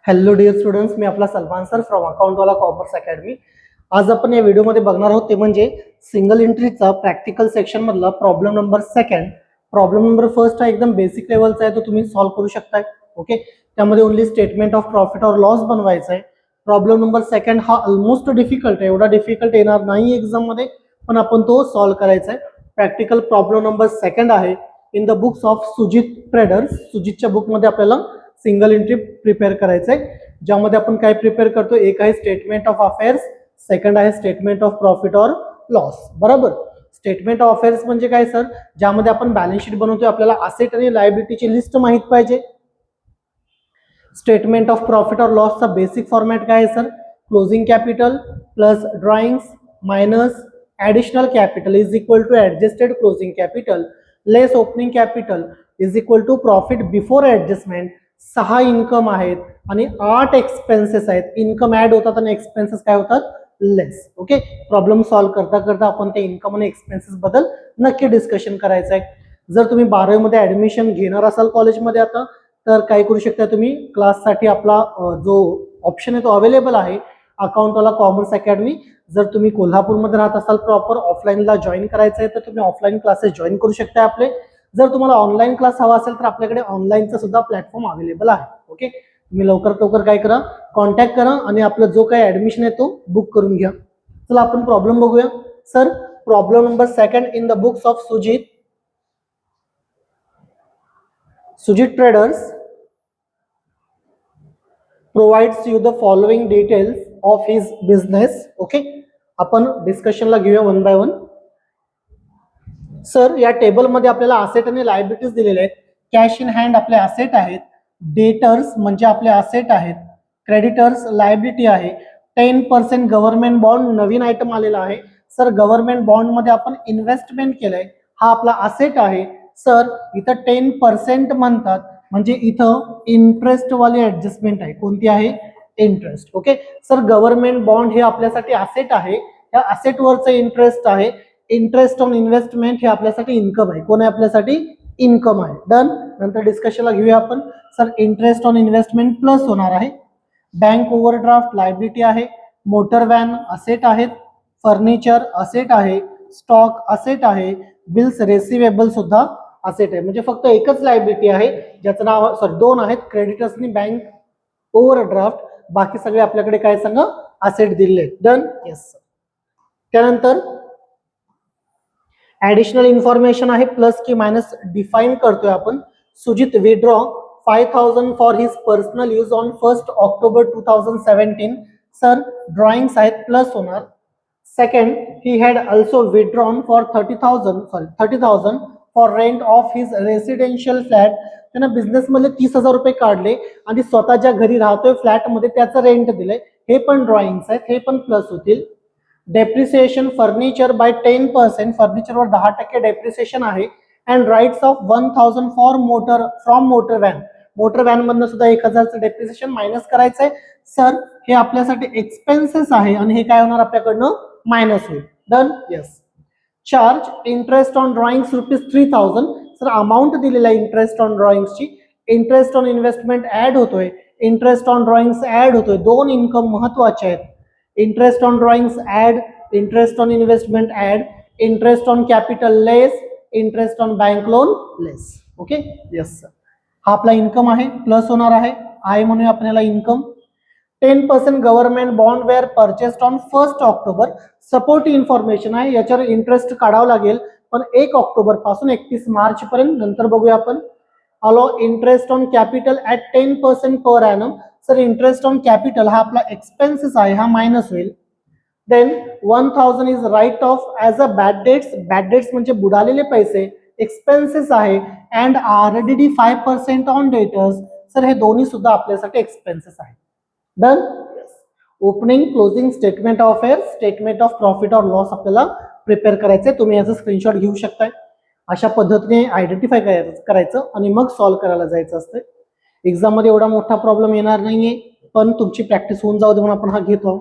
Hello dear students, मी आपला Salman sir from Accountwala commerce academy. आज आपण या व्हिडिओमध्ये बघणार आहोत ते म्हणजे सिंगल एंट्रीचा प्रॅक्टिकल सेक्शन मधला problem number second. Problem number first हा एकदम बेसिक लेवलचा आहे, तो तुम्ही सॉल्व्ह करू शकताय. ओके, त्यामध्ये ओनली स्टेटमेंट ऑफ प्रॉफिट और लॉस बनवायचा आहे. प्रॉब्लेम नंबर सेकंड हा ऑलमोस्ट डिफिकल्ट आहे, एवढा डिफिकल्ट येणार नाही एक्झाम मध्ये, पण आपण तो सॉल्व्ह करायचा आहे. प्रॅक्टिकल प्रॉब्लेम नंबर सेकंड आहे in the books of Sujit traders. सुजितच्या बुकमध्ये आपल्याला सिंगल एंट्री प्रिपेअर करायचंय, ज्यामध्ये आपण काय प्रिपेअर करतो, एक आहे स्टेटमेंट ऑफ अफेअर्स, सेकंड आहे स्टेटमेंट ऑफ प्रॉफिट और लॉस. बरोबर. स्टेटमेंट ऑफ अफेअर्स म्हणजे काय सर, ज्यामध्ये आपण बॅलन्स शीट बनवतोय, आपल्याला असेट आणि लायबिलिटीची लिस्ट माहित पाहिजे. स्टेटमेंट ऑफ प्रॉफिट और लॉसचा बेसिक फॉर्मॅट काय आहे sir, closing capital plus drawings minus additional capital is equal to adjusted closing capital less opening capital is equal to profit before adjustment. 6 income आहेत आणि 8 expenses आहेत. Income add होतात आणि expenses काय होतात, लेस. ओके, प्रॉब्लेम सॉल्व्ह करता करता आपण ते इन्कम आणि एक्सपेन्सेस बद्दल नक्की डिस्कशन करायचं आहे. जर तुम्ही 12वी मध्ये ऍडमिशन घेणार असाल कॉलेजमध्ये आता, तर काय करू शकता तुम्ही, क्लाससाठी आपला जो ऑप्शन आहे तो अवेलेबल आहे, अकाउंटवाला कॉमर्स अकॅडमी. जर तुम्ही कोल्हापूरमध्ये राहत असाल, प्रॉपर ऑफलाईनला जॉईन करायचं आहे, तर तुम्ही ऑफलाईन क्लासेस जॉईन करू शकता आपले. जर तुम्हाला ऑनलाईन क्लास हवा असेल तर आपल्याकडे ऑनलाईनचा सुद्धा प्लॅटफॉर्म अवेलेबल आहे. ओके, तुम्ही लवकरात लवकर काय करा, कॉन्टॅक्ट करा आणि आपला जो काही ऍडमिशन आहे तो बुक करून घ्या. चला आपण प्रॉब्लेम बघूया. Sir, problem number second in the books of Sujit traders provides you the following details of his business. Okay, आपण डिस्कशनला घेऊया वन बाय वन. सर, या टेबलमध्ये आपल्याला असेट आणि लायबिलिटीज दिलेले आहेत. कॅश इन हँड आपले असेट आहेत, डेटर्स म्हणजे आपले असेट आहेत, क्रेडिटर्स लायबिलिटी आहे, 10% गव्हर्नमेंट बॉन्ड नवीन आयटम आलेला आहे. सर, गव्हर्नमेंट बॉन्ड मध्ये आपण इन्व्हेस्टमेंट केलंय, हा आपला असेट आहे. सर, इथं 10% म्हणतात म्हणजे इथं इंटरेस्ट वाली ऍडजस्टमेंट आहे. कोणती आहे, interest. Okay, sir government bond हे आपल्यासाठी असेट आहे, या असेट वरचं इंटरेस्ट आहे. इंटरेस्ट ऑन इन्व्हेस्टमेंट हे आपल्यासाठी इन्कम आहे. कोण आहे, आपल्यासाठी इन्कम आहे. डन. नंतर डिस्कशनला घेऊया आपण. Sir, interest on investment plus होणार आहे. बँक ओव्हरड्राफ्ट लायबिलिटी आहे, मोटर व्हॅन असेट आहेत, फर्निचर असेट आहे, स्टॉक असेट आहे, बिल्स रेसिवेबल सुद्धा असेट आहे. म्हणजे फक्त एकच लायबिलिटी आहे ज्याचं नाव, सॉरी दोन आहेत, क्रेडिटर्स आणि बँक ओव्हरड्राफ्ट. बाकी सगळे आपल्याकडे काय सांगा, असेट दिले. डन. येस. त्यानंतर ऍडिशनल इन्फॉर्मेशन आहे, प्लस की मायनस डिफाइन करतोय आपण. Sujit withdraw 5,000 for his personal use on 1 October 2017. Sir, drawings आहेत, प्लस होणार. Second, he had also withdrawn for 30,000 for rent of his residential flat. त्यानं बिझनेस मध्ये 30,000 रुपये काढले आणि स्वतःच्या घरी राहतोय फ्लॅट मध्ये, त्याचं रेंट दिलंय. हे पण ड्रॉइंग्स आहेत, हे पण प्लस होतील. डेप्रिसिएशन फर्निचर बाय 10%, फर्निचरवर 10% डेप्रिसिएशन आहे. And writes off 1,000 for motor from motor van. Motor van मधनं सुद्धा 1,000चं डेप्रिसिएशन मायनस करायचंय. सर, हे आपल्यासाठी एक्सपेन्सेस आहे आणि हे काय होणार, आपल्याकडनं मायनस होईल. Done. Yes. Charge interest on drawings ₹3,000. Sir, amount दिलेला आहे इंटरेस्ट ऑन ड्रॉइंग्सची. इंटरेस्ट ऑन इन्व्हेस्टमेंट ऍड होतोय, इंटरेस्ट ऑन ड्रॉइंग्स ऍड होतोय. दोन इन्कम महत्वाचे आहेत. Interest on drawings add, interest on investment add, interest on capital less, interest on bank loan less. Okay. Yes sir, हा आपला income आहे, plus होणार आहे म्हणून आपल्याला income. 10% government bond were purchased on 1 October. Support information आहे, याच्यावर interest काढावं लागेल, पण 1 ऑक्टोबर पासून 31 मार्च पर्यंत. नंतर बघूया आपण. Allow interest on capital at 10% per annum. Sir, interest on capital हा आपला एक्सपेन्सेस आहे, हा मायनस होईल. Then 1,000 is write off as a bad debts. Bad debts म्हणजे बुडालेले पैसे, एक्सपेन्सेस आहे. And RDD 5% on debtors. Sir, हे दोन्ही सुद्धा आपल्यासाठी एक्सपेन्सेस आहे. Done. Opening closing statement of affairs, statement of profit और लॉस आपल्याला प्रिपेअर करायचंय. तुम्ही याचं स्क्रीनशॉट घेऊ शकताय. अशा पद्धतीने आयडेंटिफाय करायचं आणि मग सॉल्व्ह करायला जायचं असतं. एक्झाम मध्ये एवढा मोठा प्रॉब्लेम येणार नाहीये, पण तुमची प्रॅक्टिस होऊन जाऊ दे म्हणून आपण हा घेतो.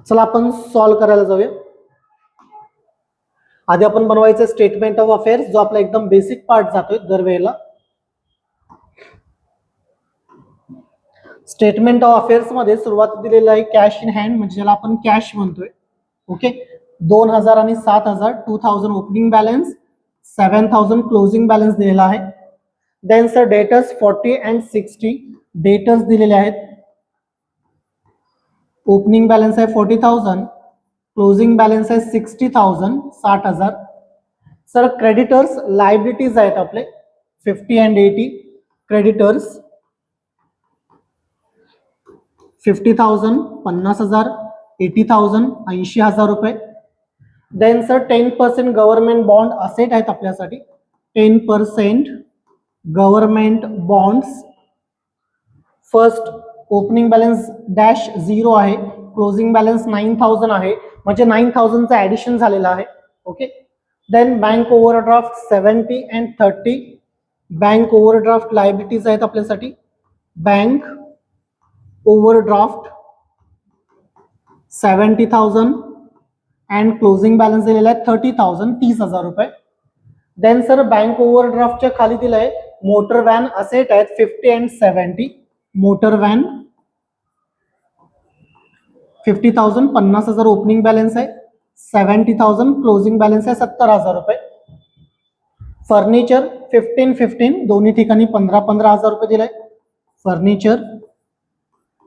चला आपण सॉल्व्ह करायला जाऊया. आधी आपण बनवायचं स्टेटमेंट ऑफ अफेअर्स, जो आपला एकदम बेसिक पार्ट जातोय दरवेळेला. स्टेटमेंट ऑफ अफेअर्स मध्ये सुरुवात दिलेलं आहे कॅश इन हँड, म्हणजे ज्याला आपण कॅश म्हणतोय. ओके, 2000 आणि 7000, 2000 ओपनिंग बॅलन्स, 7000 क्लोजिंग बॅलन्स दिलेला आहे. Then sir debtors 40 and 60 debtors दिलेले आहेत. ओपनिंग बॅलन्स आहे 40,000, क्लोजिंग बॅलन्स आहे 60,000, 60,000. सर क्रेडिटर्स लायबिलिटीज आहेत आपले 50 अँड 80. क्रेडिटर्स 50,000 50,000, 80,000 80,000 रुपये. Then sir 10% government bond asset आहेत आपल्यासाठी. 10% government bonds. First opening balance dash 0 आहे, क्लोजिंग बॅलन्स 9,000 आहे, म्हणजे 9,000चा ऍडिशन झालेला आहे. Okay. Then bank overdraft 70 and 30. Bank overdraft liabilities आहेत आपल्यासाठी. Bank overdraft 70,000 and closing balance दिलेला आहे 30,000 30,000 रुपये. देन सर बँक ओव्हरड्राफ्टच्या खाली दिलं आहे मोटर व्हॅन असेट आहेत 50 and 70. Motor van 50,000 50,000 opening balance आहे, 70,000 क्लोजिंग बॅलन्स आहे 70,000 रुपये. फर्निचर 15-15 दोन्ही ठिकाणी 15,000 रुपये दिलाय. Furniture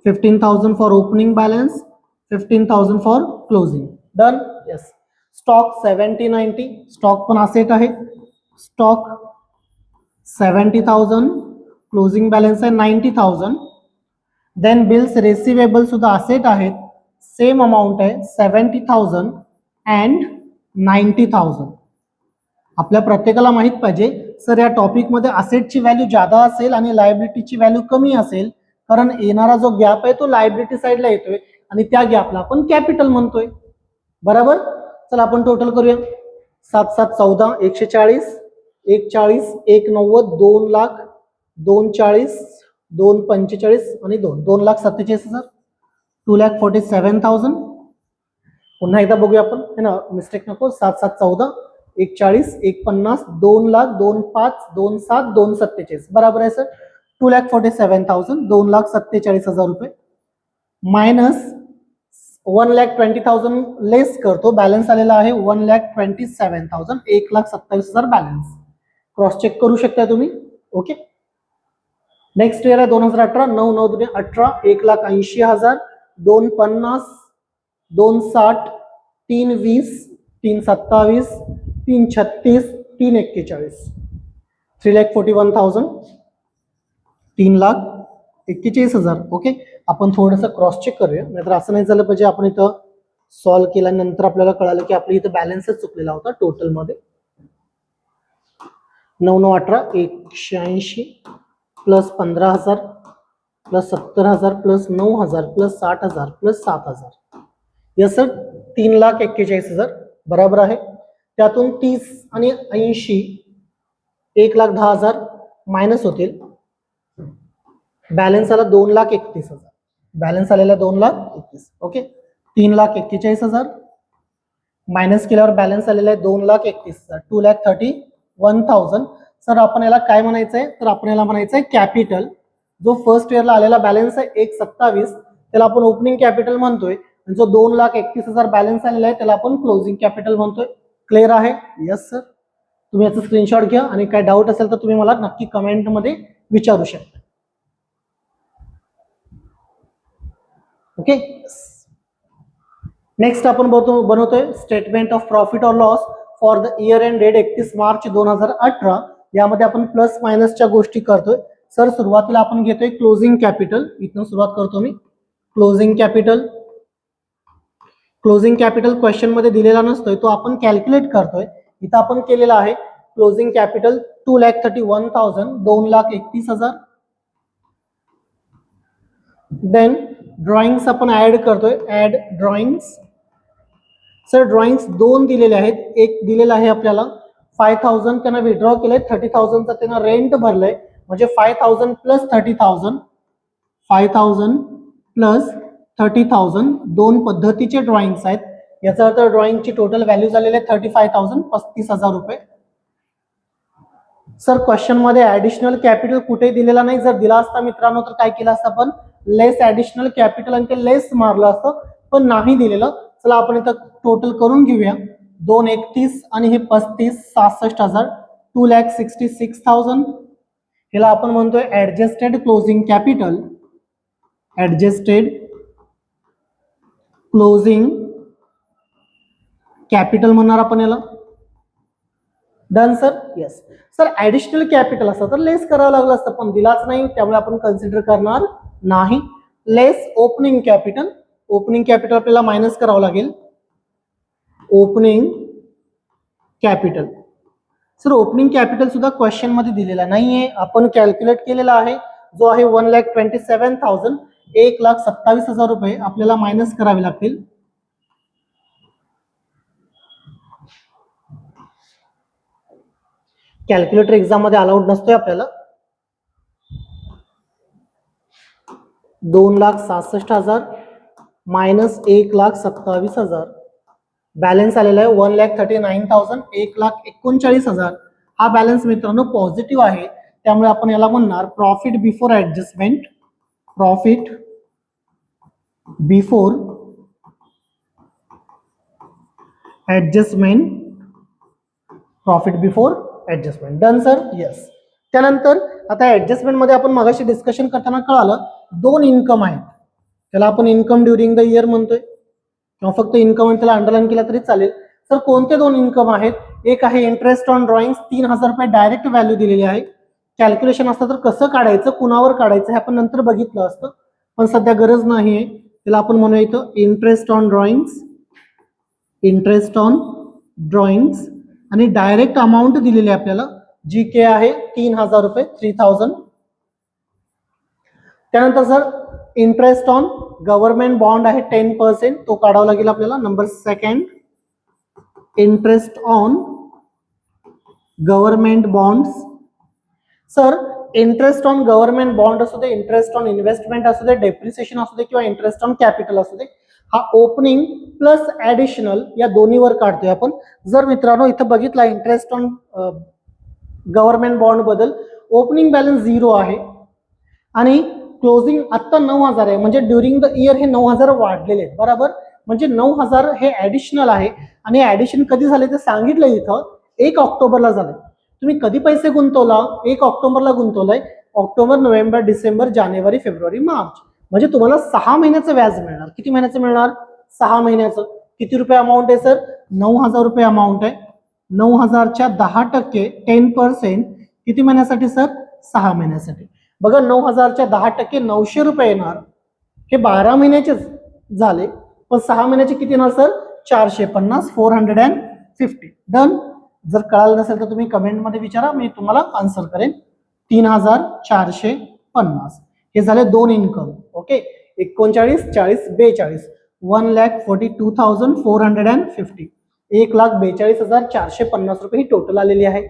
15,000 for opening balance, 15,000 for closing. Done. Yes. Stock 70-90 stock पण असेट आहे. स्टॉक 70,000 क्लोजिंग बॅलन्स आहे 90,000. देन बिल्स रिसिवेबल सुद्धा असेट आहेत, सेम अमाऊंट आहे 70,000 अँड 90,000. आपल्या प्रत्येकाला माहित पाहिजे सर या टॉपिकमध्ये असेटची व्हॅल्यू जादा असेल आणि लायबिलिटीची व्हॅल्यू कमी असेल, कारण येणारा जो गॅप आहे तो लायबिलिटी साईडला येतोय आणि त्या गॅपला आपण कॅपिटल म्हणतोय. बरोबर. चला आपण टोटल करूया. 7 7 14 140, 140 190 2 लाख 240 245 आणि 2,47,000, 2,47,000. पुन्हा एकदा बघूया आपण, है ना, मिस्टेक नको. 7 7 14 140 150 2 लाख 2,5 2,7 2,47 बरोबर आहे सर. 2,47,000 2,47,000 रुपये मायनस 1,20,000 लेस करतो. बॅलन्स आलेला आहे 1,27,000 1,27,000 बॅलन्स. क्रॉस चेक करू शकता तुम्ही. ओके. नेक्स्ट इयर आहे 2018. 9 9 दुने 18, 1,80,000 2,50 2,60 3,20 3,27 3,36 3,41 3,41,000 3,41,000. ओके. आपण थोडंसं क्रॉस चेक करूया, नाहीतर असं नाही झालं पाहिजे आपण इथं सॉल्व्ह केल्यानंतर आपल्याला कळालं की आपल्या इथं बॅलन्सच चुकलेला होता टोटल मध्ये. 9 9 18 180 plus 15,000 plus 70,000 plus 9,000 plus 60,000 plus 7,000. Yes sir 3,41,000 बरोबर आहे. त्यातून 30 आणि 80 1,10,000 मायनस होतील. बॅलन्स आला 2,31,000. बॅलन्स आलेला 2,31,000. ओके. 3,41,000 मायनस केल्यावर बॅलन्स आलेला आहे 2,31,000 2,31,000. सर आपण याला काय म्हणायचंय, तर आपण याला म्हणायचंय कॅपिटल. जो फर्स्ट इयरला आलेला बॅलन्स आहे 1,27 त्याला आपण ओपनिंग कॅपिटल म्हणतोय, आणि जो 2,31,000 बॅलन्स आलेला आहे त्याला आपण क्लोजिंग कॅपिटल म्हणतोय. क्लिअर आहे? Yes sir. तुम्ही याचा स्क्रीनशॉट घ्या आणि काय डाऊट असेल तर तुम्ही मला नक्की कमेंट मध्ये विचारू शकता. ओके. नेक्स्ट आपण बनवतोय स्टेटमेंट ऑफ प्रॉफिट और loss for the year end date 31 March 2018. यामध्ये आपण प्लस मायनसच्या गोष्टी करतोय. सर सुरुवातीला आपण घेतोय क्लोजिंग कॅपिटल. इथून सुरुवात करतो मी. Closing capital. Closing capital question मध्ये दिलेला नसतोय, तो आपण कॅल्क्युलेट करतोय. इथं आपण केलेला आहे क्लोजिंग कॅपिटल 2,31,000 2,31,000. देन ड्रॉइंग्स आपण ऍड करतोय. Add drawings. सर ड्रॉइंग्स 2 दिलेले आहेत. एक दिलेला आहे आपल्याला 5,000 त्यांना विड्रॉ केलंय, 30,000चा त्यांना रेंट भरलंय, म्हणजे 5,000 प्लस 30,000 5,000 प्लस 30,000 दोन पद्धतीचे ड्रॉइंग्स आहेत. याचा अर्थ ड्रॉइंगची टोटल व्हॅल्यू झालेली आहे 35,000 35,000 रुपये. सर क्वेश्चन मध्ये ऍडिशनल कॅपिटल कुठे दिलेला नाही. जर दिला असता मित्रांनो तर काय केलं असतं आपण, लेस ॲडिशनल कॅपिटल आणि ते लेस मारलं असतं पण नाही दिलेलं. चला आपण इथं टोटल करून घेऊया. 231 आणि हे 35 66,000 2,66,000. ह्याला आपण म्हणतोय adjusted closing capital. Adjusted closing capital म्हणणार आपण याला. Done sir. Yes sir. Additional capital असतं तर लेस करावं लागलं असतं पण दिलाच नाही त्यामुळे आपण कन्सिडर करणार नाही. लेस ओपनिंग कॅपिटल. ओपनिंग कॅपिटल आपल्याला मायनस करावं लागेल. Opening capital. Sir opening capital सुद्धा क्वेश्चन मध्ये दिलेला नाहीये, आपण कॅल्क्युलेट केलेला आहे जो आहे 1,27,000 1,27,000 रुपये आपल्याला मायनस करावे लागतील. कॅल्क्युलेटर एक्झाम मध्ये अलाउड नसतोय आपल्याला. 2,66,000 मायनस 1,27,000 बॅलन्स आलेला आहे 1,39,000 1,39,000. हा बॅलन्स मित्रांनो पॉझिटिव्ह आहे त्यामुळे आपण याला म्हणणार profit before adjustment. Profit before adjustment. Profit before adjustment. Done sir. Yes. त्यानंतर आता ऍडजस्टमेंट मध्ये आपण मगाशी डिस्कशन करताना कळालं दोन इन्कम आहेत त्याला आपण इन्कम ड्युरिंग द इयर म्हणतोय किंवा फक्त इन्कम आणि त्याला अंडरलाईन केला तरी चालेल. तर कोणते दोन इन्कम आहेत? एक आहे इंटरेस्ट ऑन ड्रॉइंग्स 3,000 रुपये डायरेक्ट व्हॅल्यू दिलेली आहे. कॅल्क्युलेशन असतं तर कसं काढायचं कुणावर काढायचं हे आपण नंतर बघितलं असतं पण सध्या गरज नाहीये. त्याला आपण म्हणूया इथं interest on drawings. Interest on drawings आणि डायरेक्ट अमाऊंट दिलेली आहे आपल्याला जी के आहे 3,000 रुपये 3,000. त्यानंतर sir interest on government bond आहे 10% तो काढावा लागेल आपल्याला. Number second interest on government bonds. Sir interest on government bond असू दे, इंटरेस्ट ऑन इन्व्हेस्टमेंट असू दे, डेप्रिसिएशन असू दे किंवा इंटरेस्ट ऑन कॅपिटल असू दे, हा ओपनिंग प्लस ऍडिशनल या दोन्हीवर काढतोय आपण. जर मित्रांनो इथं बघितला इंटरेस्ट ऑन गव्हर्नमेंट बॉन्ड बद्दल ओपनिंग बॅलन्स 0 आहे आणि क्लोजिंग आता 9,000 आहे म्हणजे ड्युरिंग द इयर हे 9,000 वाढलेले आहेत बरोबर. म्हणजे 9,000 हे ऍडिशनल आहे आणि ऍडिशन कधी झाले ते सांगितलं इथं 1 ऑक्टोबरला झालंय. तुम्ही कधी पैसे गुंतवला? 1 ऑक्टोबरला गुंतवलाय. ऑक्टोबर, नोव्हेंबर, डिसेंबर, जानेवारी, फेब्रुवारी, मार्च म्हणजे तुम्हाला 6 महिन्याचं व्याज मिळणार. किती महिन्याचं मिळणार? 6 महिन्याचं. किती रुपये अमाऊंट आहे सर? 9,000 रुपये अमाऊंट आहे. 9,000च्या 10% 10% किती महिन्यासाठी सर? 6 महिन्यासाठी. बघा 9,000च्या 10% 900 रुपये येणार. हे 12 महिन्याचेच झाले पण 6 महिन्याचे किती येणार सर? 450 450. डन. जर कळालं नसेल तर तुम्ही कमेंटमध्ये विचारा मी तुम्हाला आन्सर करेन. 3,450 हे झाले दोन इन्कम. ओके 39 40 42 1,42,450 1,42,450 रुपये ही टोटल आलेली आहे.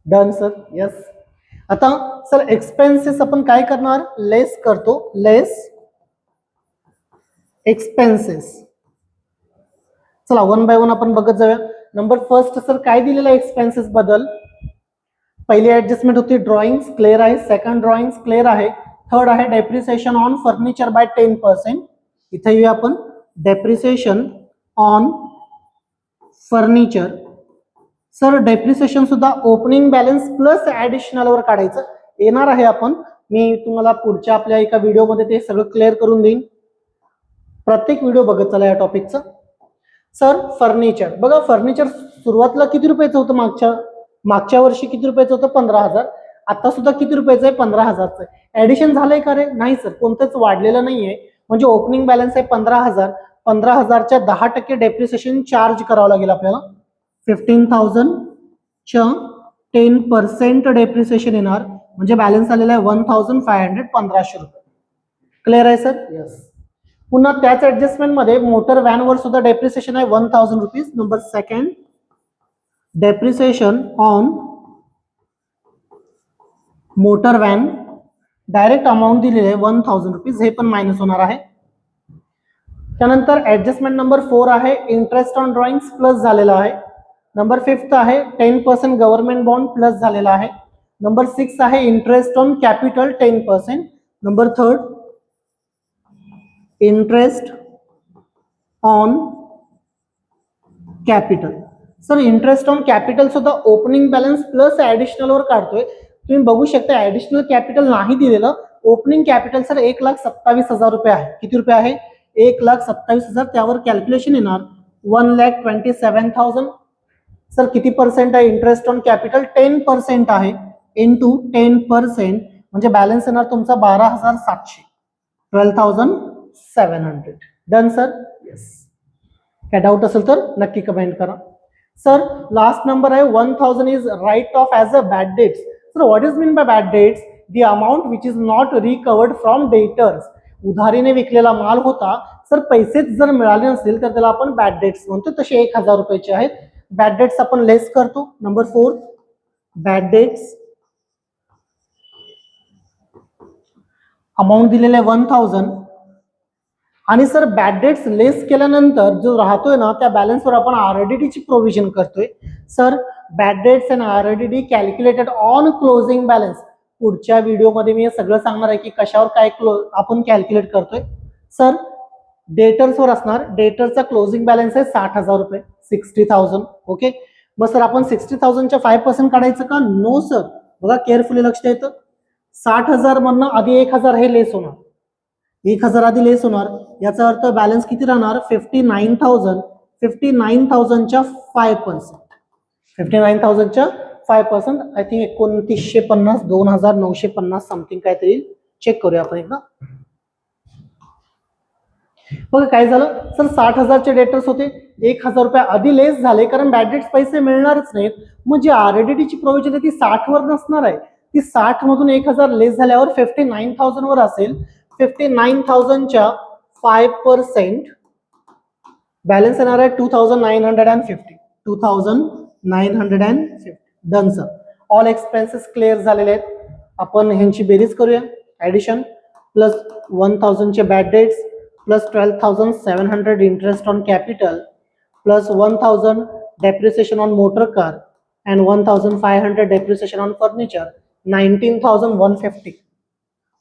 Done sir. यस. आता सर एक्सपेन्सेस आपण काय करणार? लेस करतो. लेस एक्सपेन्सेस. चला वन बाय वन आपण बघत जाऊया. नंबर फर्स्ट सर काय दिलेलं आहे एक्सपेन्सेस बद्दल? पहिली ऍडजस्टमेंट होती ड्रॉइंग्स क्लिअर आहे. सेकंड ड्रॉइंग्स क्लिअर आहे. थर्ड आहे डेप्रिसिएशन ऑन फर्निचर बाय 10%. इथे येऊया आपण depreciation on furniture. Sir depreciation सुद्धा ओपनिंग बॅलन्स प्लस ऍडिशनल वर काढायचं येणार आहे आपण. मी तुम्हाला पुढच्या आपल्या एका व्हिडिओमध्ये ते सगळं क्लिअर करून देईन. प्रत्येक व्हिडिओ बघत चला या टॉपिकचं. सर फर्निचर बघा फर्निचर सुरुवातीला किती रुपयाचं होतं? मागच्या वर्षी किती रुपयाचं होतं? 15,000. आता सुद्धा किती रुपयाचं आहे? 15,000चं आहे. ऍडिशन झालंय का रे? नाही सर कोणतंच वाढलेलं नाहीये. म्हणजे ओपनिंग बॅलन्स आहे 15,000. 15,000च्या 10% डेप्रिसिएशन चार्ज करावं लागेल आपल्याला. 15,000च्या 10% डेप्रिसिएशन येणार म्हणजे बॅलन्स आलेला आहे 1,500 1500 रुपये. क्लिअर आहे सर? यस. पुन्हा त्याच ऍडजस्टमेंट मध्ये मोटर व्हॅन वर सुद्धा डेप्रिसिएशन आहे 1,000 rupees. Number second depreciation on motor van direct amount दिलेली आहे 1,000 रुपीज हे पण मायनस होणार आहे. त्यानंतर ऍडजस्टमेंट नंबर 4 आहे इंटरेस्ट ऑन ड्रॉइंग्स प्लस झालेला आहे. नंबर 5 आहे 10% गव्हर्नमेंट बॉन्ड प्लस झालेला आहे. नंबर 6 आहे interest on capital 10%. Number 3 interest on capital. Sir interest on capital सुद्धा ओपनिंग बॅलन्स प्लस ऍडिशनल वर काढतोय. तुम्ही बघू शकता ऍडिशनल कॅपिटल नाही दिलेलं. ओपनिंग कॅपिटल सर 1,27,000 रुपये आहे. किती रुपये आहे? 1,27,000. त्यावर कॅल्क्युलेशन येणार 1,27,000. सर किती पर्सेंट आहे इंटरेस्ट ऑन कॅपिटल? 10% आहे. इंटू 10% म्हणजे बॅलन्स येणार तुमचा 12,700, 12,700. Done sir? येस. काय डाऊट असेल तर नक्की कमेंट करा. सर लास्ट नंबर आहे 1,000 is write off as a bad debts. Sir what is mean by bad debts? The amount which is not recovered from debtors. उधारीने विकलेला माल होता, सर पैसेच जर मिळाले नसतील तर त्याला आपण बॅड डेट्स म्हणतो. तसे 1,000 रुपयाचे आहेत. बॅड डेट्स आपण लेस करतो. नंबर 4 बॅड डेट्स अमाऊंट दिलेले 1,000 आणि सर बॅड डेट्स लेस केल्यानंतर जो राहतोय ना त्या बॅलन्सवर आपण आरडीडी ची प्रोव्हिजन करतोय. Sir bad debts and RDD calculated on closing balance. पुढच्या व्हिडिओमध्ये मी हे सगळं सांगणार आहे की कशावर काय आपण कॅल्क्युलेट करतोय. सर डेटर्सवर असणार. डेटरचा क्लोजिंग बॅलन्स आहे 60,000 रुपये, 60,000. ओके. मग सर आपण 60,000च्या 5% काढायचं का? No sir. बघा केअरफुली लक्ष द्यायचं. 60,000 मधनं आधी 1,000 हे लेस होणार. 1,000 आधी लेस होणार. याचा अर्थ बॅलन्स किती राहणार? 59,000. 59,000च्या 5%. 59,000च्या 5% आय थिंक 2,950, 2,950 समथिंग काहीतरी. चेक करूया आपण एकदा. बघा काय झालं सर 60,000चे डेटर्स होते. 1,000 रुपये आधी लेस झाले कारण बॅड डेट्स पैसे मिळणारच नाहीत. मग जी आरडीडीची प्रोव्हिजन आहे ती 60 वर नसणार आहे. ती 60 मधून 1,000 लेस झाल्यावर 59,000 वर असेल. 59,000च्या 5% बॅलन्स येणार आहे 2,950. 2,950. Done sir. All expenses clear झालेले आहेत. आपण ह्यांची बेरीज करूया. ऍडिशन प्लस 1,000चे bad debts plus 12,700 interest on capital plus 1,000 depreciation on motor car and 1,500 depreciation on furniture. 19,150.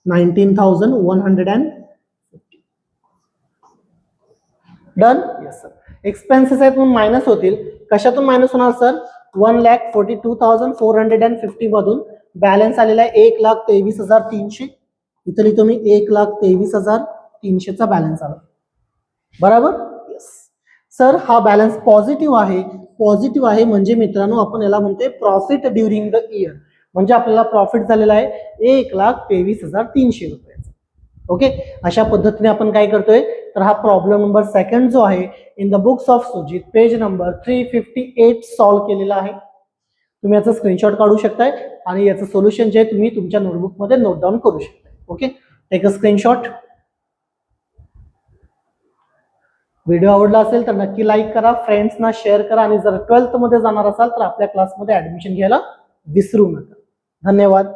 19,150. Done? Yes sir. Expenses आहेत म्हणून मायनस होतील. कशातून मायनस होणार सर? 1,42,450 मधून बॅलन्स आलेला आहे 1,23,300. इथं लिहितो मी 1,23,300चा बॅलन्स आला. बरोबर? Yes sir. हा बॅलन्स पॉझिटिव्ह आहे. पॉझिटिव्ह आहे म्हणजे मित्रांनो आपण याला म्हणतोय प्रॉफिट ड्युरिंग द इयर. म्हणजे आपल्याला प्रॉफिट झालेला आहे 1,23,300 रुपयाचा. ओके. अशा पद्धतीने आपण काय करतोय तर हा प्रॉब्लेम नंबर 2 जो आहे in the books of Sujit page number 358 solve केलेला आहे. तुम्ही याचा स्क्रीनशॉट काढू शकताय आणि याचं सोल्युशन जे आहे तुम्ही तुमच्या नोटबुक मध्ये नोट डाऊन करू शकताय. Okay. Take a screenshot. Video आवडला असेल तर नक्की लाईक करा, फ्रेंड्सना शेअर करा आणि जर 12th मध्ये जाणार असाल तर आपल्या क्लासमध्ये ऍडमिशन घ्यायला विसरू नका. धन्यवाद.